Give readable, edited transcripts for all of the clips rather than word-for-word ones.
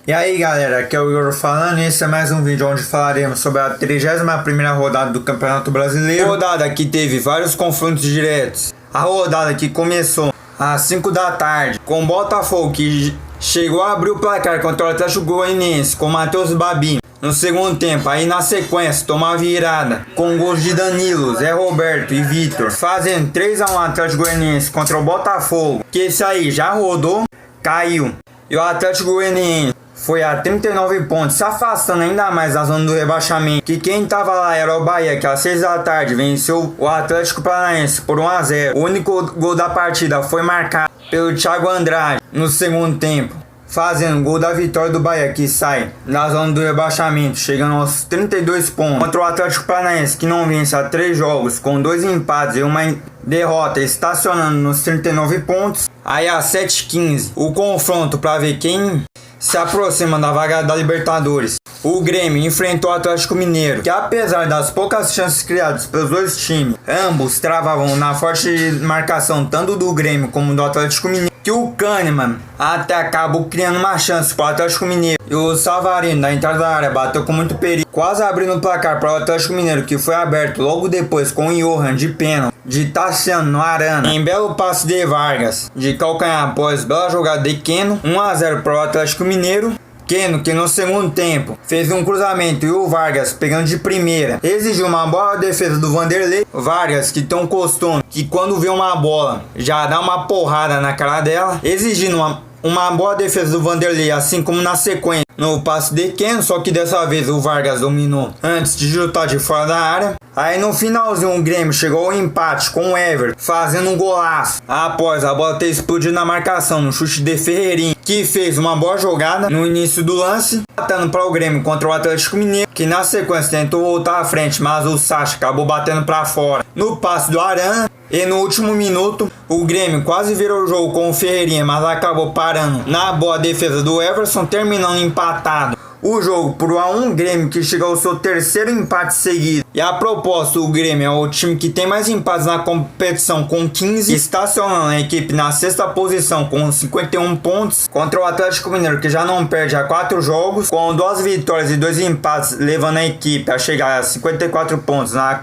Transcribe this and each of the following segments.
E aí galera, aqui é o Igor falando e esse é mais um vídeo onde falaremos sobre a 31ª rodada do Campeonato Brasileiro. Rodada que teve vários confrontos diretos. A rodada que começou às 5 da tarde com o Botafogo, que chegou a abrir o placar contra o Atlético Goianiense com Matheus Babi no segundo tempo. Aí na sequência toma a virada com gols de Danilo, Zé Roberto e Vitor, fazendo 3-1 Atlético Goianiense contra o Botafogo, que esse aí já rodou, caiu. E o Atlético Goianiense foi a 39 pontos, se afastando ainda mais da zona do rebaixamento. Que quem tava lá era o Bahia, que às 6 da tarde venceu o Atlético Paranaense por 1-0. O único gol da partida foi marcado pelo Thiago Andrade no segundo tempo, fazendo gol da vitória do Bahia, que sai da zona do rebaixamento, chegando aos 32 pontos. Contra o Atlético Paranaense, que não vence há 3 jogos, com 2 empates e uma derrota, estacionando nos 39 pontos. Aí às 7h15, o confronto para ver quem se aproxima da vaga da Libertadores. O Grêmio enfrentou o Atlético Mineiro, que apesar das poucas chances criadas pelos dois times, ambos travavam na forte marcação tanto do Grêmio como do Atlético Mineiro, que o Kahneman até acabou criando uma chance para o Atlético Mineiro. E o Savarino, da entrada da área, bateu com muito perigo, quase abrindo o placar para o Atlético Mineiro, que foi aberto logo depois com o Johan de pênalti de Tassiano no Arana, em belo passe de Vargas de calcanhar após bela jogada de Keno. 1-0 para o Atlético Mineiro. Keno, que no segundo tempo fez um cruzamento e o Vargas, pegando de primeira, exigiu uma boa defesa do Vanderlei. Vargas, que tem um costume que quando vê uma bola já dá uma porrada na cara dela, exigindo uma boa defesa do Vanderlei, assim como na sequência no passe de Keno, só que dessa vez o Vargas dominou antes de chutar de fora da área. Aí no finalzinho o Grêmio chegou ao empate com o Everton fazendo um golaço após a bola ter explodido na marcação no chute de Ferreirinha, que fez uma boa jogada no início do lance, batendo para o Grêmio contra o Atlético Mineiro, que na sequência tentou voltar à frente, mas o Sacha acabou batendo para fora no passe do Arana. E no último minuto o Grêmio quase virou o jogo com o Ferreirinha, mas acabou parando na boa defesa do Everson, terminando empatado o jogo por 1-1. Grêmio que chega ao seu terceiro empate seguido. E a propósito, o Grêmio é o time que tem mais empates na competição, com 15, estacionando a equipe na 6ª posição com 51 pontos, contra o Atlético Mineiro, que já não perde há 4 jogos, com 2 vitórias e 2 empates, levando a equipe a chegar a 54 pontos na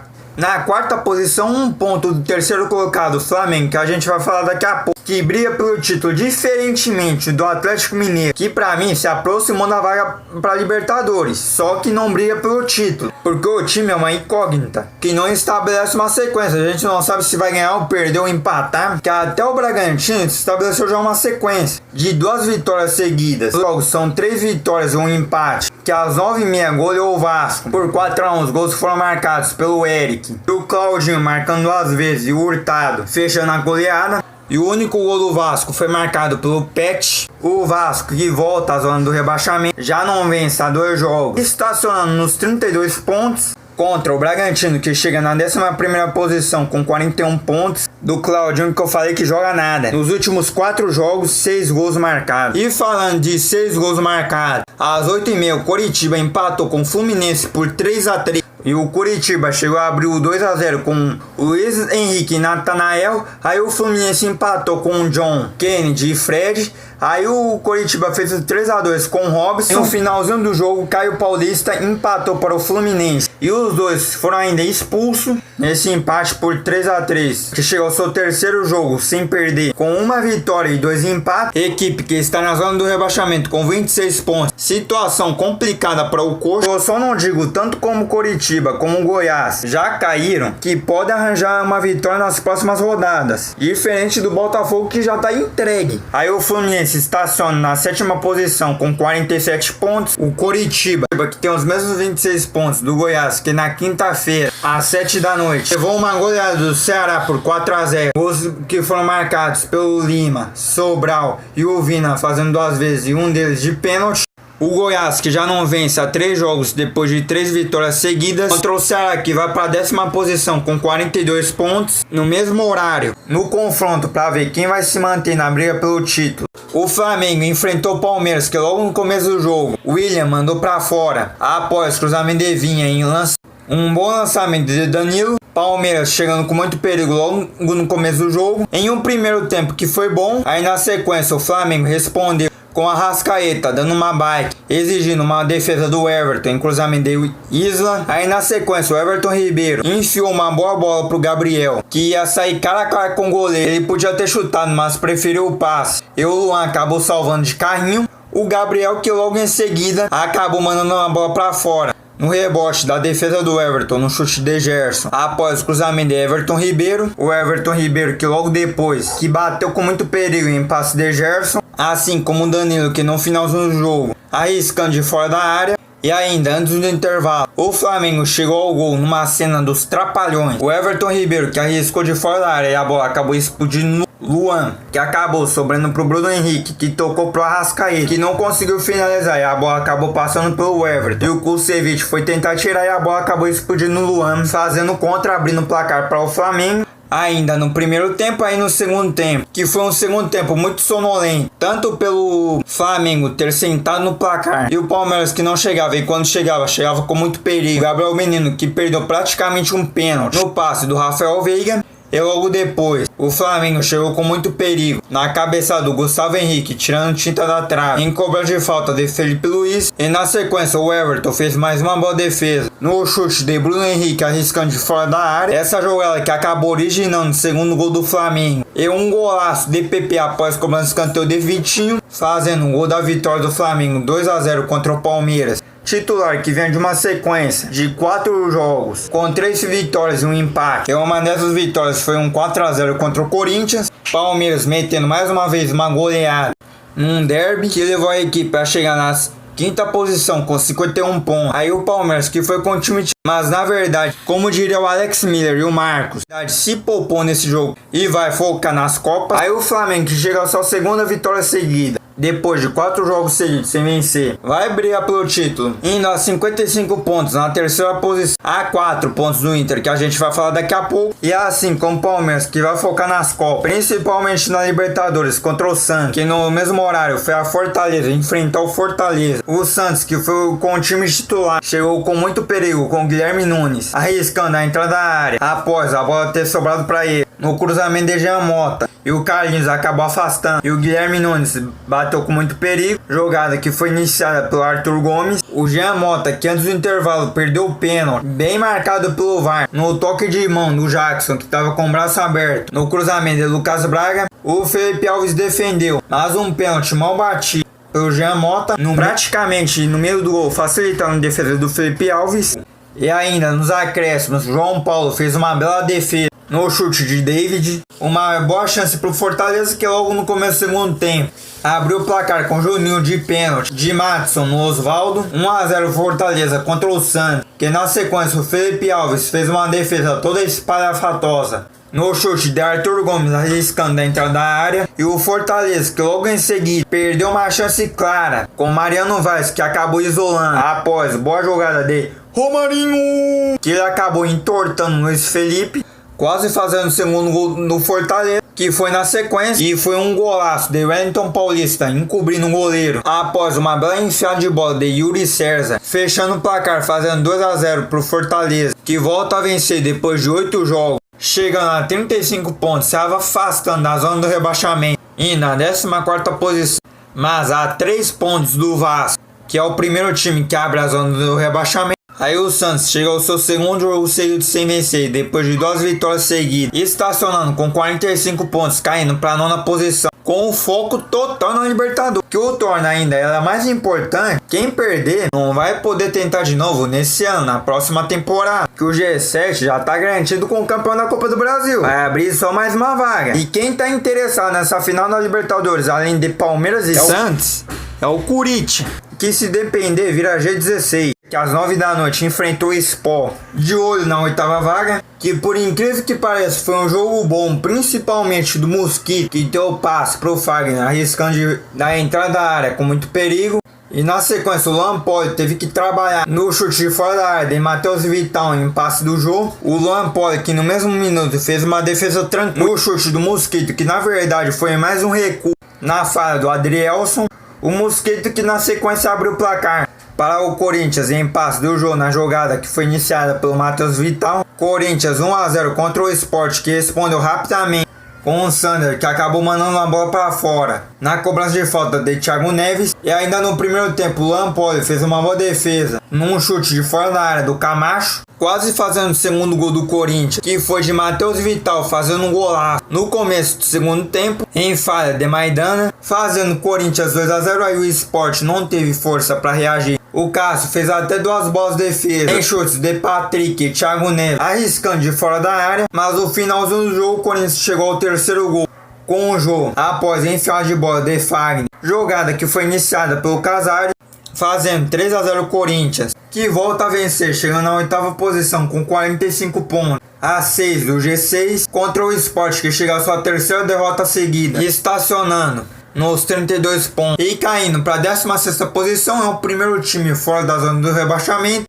4ª posição, 1 ponto do terceiro colocado, Flamengo, que a gente vai falar daqui a pouco, que briga pelo título, diferentemente do Atlético Mineiro, que pra mim se aproximou da vaga pra Libertadores, só que não briga pelo título, porque o time é uma incógnita, que não estabelece uma sequência. A gente não sabe se vai ganhar ou perder ou empatar, que até o Bragantino estabeleceu já uma sequência de 2 vitórias seguidas. Logo, são 3 vitórias e 1 empate, que às 9h30 goleou o Vasco por 4-1. Os gols foram marcados pelo Eric e o Claudinho, marcando 2 vezes, e o Hurtado fechando a goleada. E o único gol do Vasco foi marcado pelo Pet. O Vasco, que volta à zona do rebaixamento, já não vence há 2 jogos, estacionando nos 32 pontos. Contra o Bragantino, que chega na 11ª posição com 41 pontos, do Claudinho, que eu falei que joga nada. Nos últimos 4 jogos, 6 gols marcados. E falando de 6 gols marcados, às 8h30 o Coritiba empatou com o Fluminense por 3-3. E o Coritiba chegou a abrir o 2-0 com o Luiz Henrique e Natanael. Aí o Fluminense empatou com o John, Kennedy e Fred. Aí o Coritiba fez o 3-2 com o Robson. E no finalzinho do jogo, Caio Paulista empatou para o Fluminense. E os dois foram ainda expulsos nesse empate por 3-3, que chegou ao seu terceiro jogo sem perder, com 1 vitória e 2 empates. Equipe que está na zona do rebaixamento com 26 pontos. Situação complicada para o Coxa. Eu só não digo tanto como Coritiba como o Goiás já caíram, que pode arranjar uma vitória nas próximas rodadas, diferente do Botafogo, que já está entregue. Aí o Fluminense estaciona na 7ª posição com 47 pontos. O Coritiba, que tem os mesmos 26 pontos do Goiás, que na quinta-feira, às 7 da noite, levou uma goleada do Ceará por 4-0. Gols que foram marcados pelo Lima, Sobral e o Vina, fazendo 2 vezes e um deles de pênalti. O Goiás, que já não vence há 3 jogos depois de 3 vitórias seguidas, contra o Ceará, que vai para a 10ª posição com 42 pontos. No mesmo horário, no confronto para ver quem vai se manter na briga pelo título, o Flamengo enfrentou o Palmeiras, que logo no começo do jogo, o William mandou para fora após cruzamento de Vinha em lance. Um bom lançamento de Danilo. Palmeiras chegando com muito perigo logo no começo do jogo, em um primeiro tempo que foi bom. Aí na sequência o Flamengo respondeu com a Arrascaeta dando uma bike, exigindo uma defesa do Everton em cruzamento de Isla. Aí na sequência o Everton Ribeiro enfiou uma boa bola pro Gabriel, que ia sair cara a cara com o goleiro. Ele podia ter chutado, mas preferiu o passe, e o Luan acabou salvando de carrinho. O Gabriel, que logo em seguida acabou mandando uma bola para fora, no rebote da defesa do Everton, no chute de Gerson, após o cruzamento de Everton Ribeiro. O Everton Ribeiro, que logo depois, que bateu com muito perigo em passe de Gerson, assim como o Danilo, que no finalzinho do jogo, arriscando de fora da área. E ainda, antes do intervalo, o Flamengo chegou ao gol numa cena dos trapalhões. O Everton Ribeiro, que arriscou de fora da área, e a bola acabou explodindo no Luan, que acabou sobrando pro Bruno Henrique, que tocou pro Arrascaeta, que não conseguiu finalizar, e a bola acabou passando pelo Everton. E o Kusevich foi tentar tirar, e a bola acabou explodindo no Luan, fazendo contra, abrindo o placar para o Flamengo. Ainda no primeiro tempo, aí no segundo tempo, que foi um segundo tempo muito sonolento, tanto pelo Flamengo ter sentado no placar, e o Palmeiras que não chegava, e quando chegava com muito perigo. Gabriel Menino, que perdeu praticamente um pênalti no passe do Rafael Veiga. E logo depois, o Flamengo chegou com muito perigo na cabeçada do Gustavo Henrique, tirando tinta da trave, em cobrança de falta de Felipe Luiz. E na sequência, o Everton fez mais uma boa defesa no chute de Bruno Henrique, arriscando de fora da área. Essa jogada que acabou originando o segundo gol do Flamengo. E um golaço de PP após cobrança de escanteio de Vitinho, fazendo um gol da vitória do Flamengo 2-0 contra o Palmeiras. Titular que vem de uma sequência de 4 jogos com 3 vitórias e um empate. E uma dessas vitórias foi um 4-0 contra o Corinthians. Palmeiras metendo mais uma vez uma goleada num derby, que levou a equipe a chegar na quinta posição com 51 pontos. Aí o Palmeiras, que foi com o time, mas na verdade, como diria o Alex Miller e o Marcos, se poupou nesse jogo e vai focar nas Copas. Aí o Flamengo, que chega à sua segunda vitória seguida, depois de 4 jogos seguidos sem vencer, vai brigar pelo título, indo a 55 pontos na terceira posição, a 4 pontos do Inter, que a gente vai falar daqui a pouco. E assim como o Palmeiras, que vai focar nas Copas, principalmente na Libertadores contra o Santos, que no mesmo horário foi a Fortaleza enfrentar o Fortaleza. O Santos, que foi com o time titular, chegou com muito perigo com o Guilherme Nunes, arriscando a entrada da área após a bola ter sobrado para ele no cruzamento de Jean Mota, e o Carlinhos acabou afastando, e o Guilherme Nunes bateu com muito perigo. Jogada que foi iniciada pelo Arthur Gomes. O Jean Mota, que antes do intervalo perdeu o pênalti, bem marcado pelo VAR, no toque de mão do Jackson, que estava com o braço aberto, no cruzamento de Lucas Braga. O Felipe Alves defendeu, mas um pênalti mal batido pelo Jean Mota, praticamente no meio do gol, facilitando a defesa do Felipe Alves. E ainda nos acréscimos, João Paulo fez uma bela defesa no chute de David, uma boa chance para o Fortaleza, que logo no começo do segundo tempo abriu o placar com Juninho de pênalti de Madison no Osvaldo. 1-0 Fortaleza contra o Santos, que na sequência o Felipe Alves fez uma defesa toda espalhafatosa no chute de Arthur Gomes, arriscando a entrada da área. E o Fortaleza, que logo em seguida perdeu uma chance clara com Mariano Vaz, que acabou isolando após boa jogada de Romarinho, que ele acabou entortando Luiz Felipe, quase fazendo o segundo gol no Fortaleza, que foi na sequência, e foi um golaço de Wellington Paulista encobrindo o goleiro após uma bela enfiada de bola de Yuri César, fechando o placar, fazendo 2-0 para o Fortaleza, que volta a vencer depois de 8 jogos, chegando a 35 pontos, se afastando da zona do rebaixamento e na 14ª posição, mas a 3 pontos do Vasco, que é o primeiro time que abre a zona do rebaixamento. Aí o Santos chega ao seu segundo jogo seguido sem vencer, depois de 2 vitórias seguidas, estacionando com 45 pontos, caindo para a 9ª posição, com o foco total na Libertadores, que o torna ainda ela mais importante. Quem perder não vai poder tentar de novo nesse ano, na próxima temporada, que o G7 já está garantido com o campeão da Copa do Brasil, vai abrir só mais uma vaga. E quem está interessado nessa final da Libertadores, além de Palmeiras e Santos, é o Corinthians, que se depender vira G16, que às 9 da noite enfrentou o Sport, de olho na 8ª vaga, que por incrível que pareça foi um jogo bom, principalmente do Mosquito, que deu o passe pro Fagner, arriscando da entrada da área com muito perigo. E na sequência o Lampoli teve que trabalhar no chute de fora da área de Matheus Vital em passe do jogo. O Lampoli, que no mesmo minuto fez uma defesa tranquila no chute do Mosquito, que na verdade foi mais um recuo na falha do Adrielson. O Mosquito, que na sequência abriu o placar para o Corinthians em passe do jogo na jogada que foi iniciada pelo Matheus Vital. Corinthians 1-0 contra o Sport, que respondeu rapidamente com o Sander, que acabou mandando a bola para fora na cobrança de falta de Thiago Neves. E ainda no primeiro tempo, o Luan Poli fez uma boa defesa num chute de fora da área do Camacho, quase fazendo o segundo gol do Corinthians, que foi de Matheus Vital fazendo um golaço no começo do segundo tempo, em falha de Maidana, fazendo o Corinthians 2-0. Aí o Sport não teve força para reagir. O Cássio fez até 2 bolas de defesa em chutes de Patrick e Thiago Neves, arriscando de fora da área, mas no finalzinho do jogo o Corinthians chegou ao terceiro gol com o jogo após enfiar de bola de Fagner, jogada que foi iniciada pelo Casares, fazendo 3-0 Corinthians, que volta a vencer, chegando na 8ª posição com 45 pontos, a 6 do G6, contra o Sport, que chega à sua terceira derrota seguida, estacionando nos 32 pontos e caindo para a 16ª posição. É o primeiro time fora da zona do rebaixamento.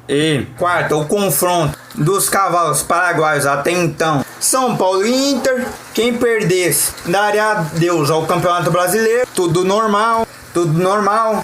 E quarto, o confronto dos cavalos paraguaios até então, São Paulo e Inter. Quem perdesse daria adeus ao Campeonato Brasileiro. Tudo normal.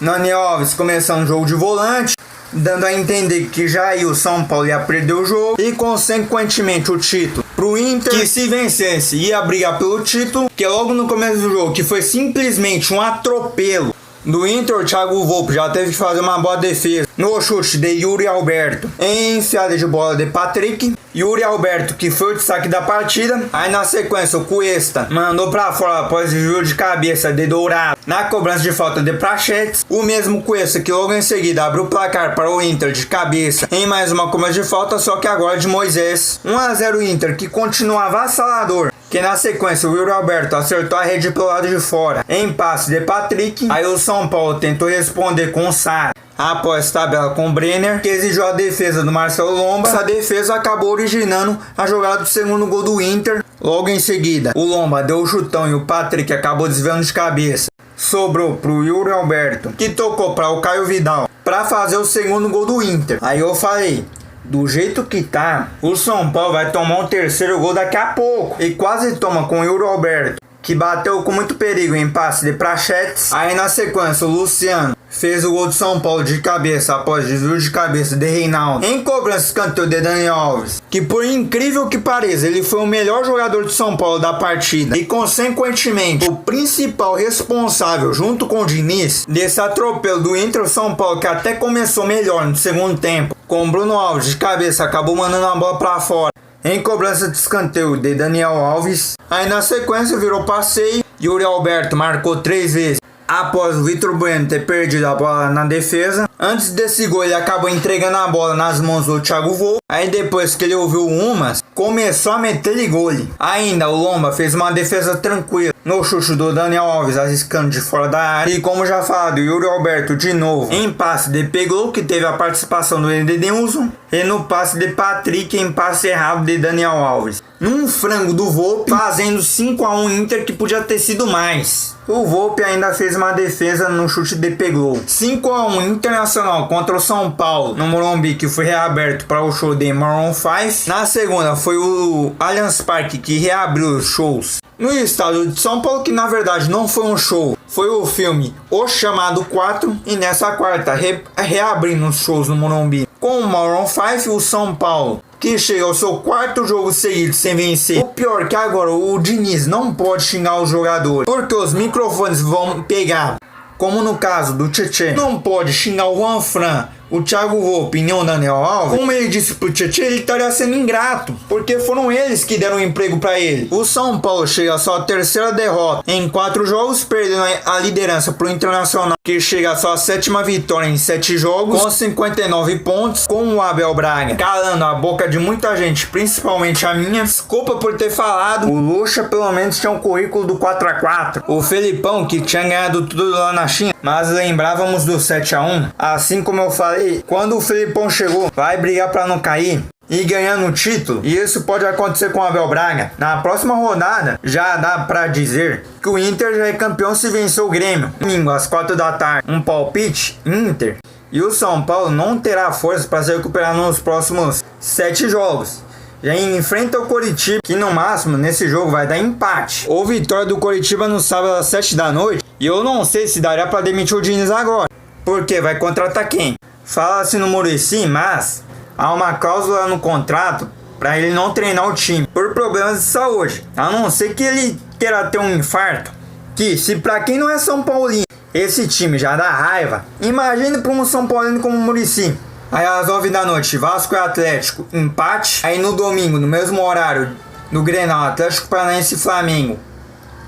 Nani Alves começando o jogo de volante, dando a entender que já o São Paulo ia perder o jogo e consequentemente o título pro Inter, que se vencesse ia brigar pelo título, que logo no começo do jogo, que foi simplesmente um atropelo do Inter, o Thiago Volpi já teve que fazer uma boa defesa no chute de Yuri Alberto, em enfiada de bola de Patrick. Yuri Alberto, que foi o destaque da partida. Aí na sequência o Cuesta mandou pra fora após desvio de cabeça de Dourado na cobrança de falta de Prachetes. O mesmo Cuesta que logo em seguida abriu o placar para o Inter de cabeça em mais uma cobrança de falta, só que agora de Moisés. 1-0 Inter, que continuava avassalador, que na sequência o Yuri Alberto acertou a rede pelo lado de fora em passe de Patrick. Aí o São Paulo tentou responder com o Sara após tabela com o Brenner, que exigiu a defesa do Marcelo Lomba. Essa defesa acabou originando a jogada do segundo gol do Inter. Logo em seguida, o Lomba deu o chutão e o Patrick acabou desviando de cabeça. Sobrou pro Yuri Alberto, que tocou para o Caio Vidal para fazer o segundo gol do Inter. Aí eu falei, do jeito que tá, o São Paulo vai tomar um terceiro gol daqui a pouco. E quase toma com o Yuri Alberto, que bateu com muito perigo em passe de Prachetes. Aí na sequência o Luciano fez o gol de São Paulo de cabeça após desvio de cabeça de Reinaldo em cobrança de escanteio de Daniel Alves, que por incrível que pareça ele foi o melhor jogador de São Paulo da partida e consequentemente o principal responsável junto com o Diniz desse atropelo do Inter. O São Paulo, que até começou melhor no segundo tempo com o Bruno Alves de cabeça, acabou mandando a bola para fora em cobrança de escanteio de Daniel Alves. Aí na sequência virou passeio. Yuri Alberto marcou 3 vezes após o Vitor Bueno ter perdido a bola na defesa. Antes desse gol ele acabou entregando a bola nas mãos do Thiago Volpi. Aí depois que ele ouviu umas, começou a meter-lhe gole. Ainda o Lomba fez uma defesa tranquila no chute do Daniel Alves, arriscando de fora da área. E como já falado, o Yuri Alberto de novo em passe de Peglow, que teve a participação do Edenilson, e no passe de Patrick em passe errado de Daniel Alves. Num frango do Volpi, fazendo 5-1 Inter, que podia ter sido mais. O Volpi ainda fez uma defesa no chute de Peglow. 5-1 Internacional contra o São Paulo no Morumbi, que foi reaberto para o show de Maroon 5. Na segunda foi o Allianz Parque que reabriu os shows no estado de São Paulo, que na verdade não foi um show, foi o filme O Chamado 4. E nessa quarta reabrindo os shows no Morumbi com o Maroon 5, o São Paulo, que chega ao seu 4º jogo seguido sem vencer. O pior que agora o Diniz não pode xingar os jogadores, porque os microfones vão pegar, como no caso do Tietê. Não pode xingar o Juan Fran, o Thiago Volpi e o Daniel Alves. Como ele disse pro Tietê, ele estaria sendo ingrato, porque foram eles que deram emprego para ele. O São Paulo chega à sua 3ª derrota em 4 jogos, perdendo a liderança pro Internacional, que chega à sua 7ª vitória em 7 jogos, com 59 pontos, com o Abel Braga calando a boca de muita gente, principalmente a minha. Desculpa por ter falado, o Lucha pelo menos tinha um currículo do 4-4. O Felipão, que tinha ganhado tudo lá na China, mas lembrávamos do 7-1. Assim como eu falei, quando o Felipão chegou, vai brigar para não cair e ganhando o título. E isso pode acontecer com o Abel Braga. Na próxima rodada, já dá para dizer que o Inter já é campeão se vencer o Grêmio. Domingo, às 4 da tarde, um palpite, Inter. E o São Paulo não terá força para se recuperar nos próximos 7 jogos. Já enfrenta o Coritiba, que no máximo nesse jogo vai dar empate. Ou vitória do Coritiba no sábado às 7 da noite. E eu não sei se daria para demitir o Diniz agora, porque vai contratar quem? Fala-se no Muricy, mas há uma cláusula no contrato para ele não treinar o time por problemas de saúde, a não ser que ele queira ter um infarto. Que se para quem não é São Paulino, esse time já dá raiva, imagine para um São Paulino como o Muricy. Aí às 9 da noite, Vasco e Atlético, empate. Aí no domingo, no mesmo horário, no Grenal, Atlético Paranaense e Flamengo,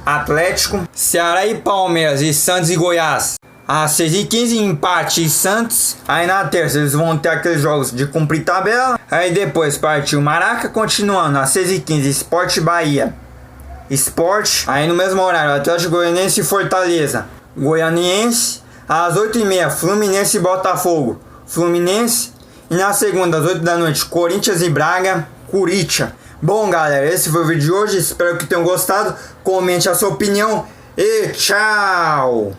Atlético, Ceará e Palmeiras, e Santos e Goiás, às 6h15, empate e Santos. Aí na terça eles vão ter aqueles jogos de cumprir tabela. Aí depois partiu Maraca, continuando às 6h15, Sport Bahia, Sport. Aí no mesmo horário, Atlético Goianiense e Fortaleza, Goianiense. Às 8h30, Fluminense e Botafogo, Fluminense. E na segunda, às 8 da noite, Corinthians e Braga, Corinthians. Bom, galera, esse foi o vídeo de hoje. Espero que tenham gostado. Comente a sua opinião e tchau!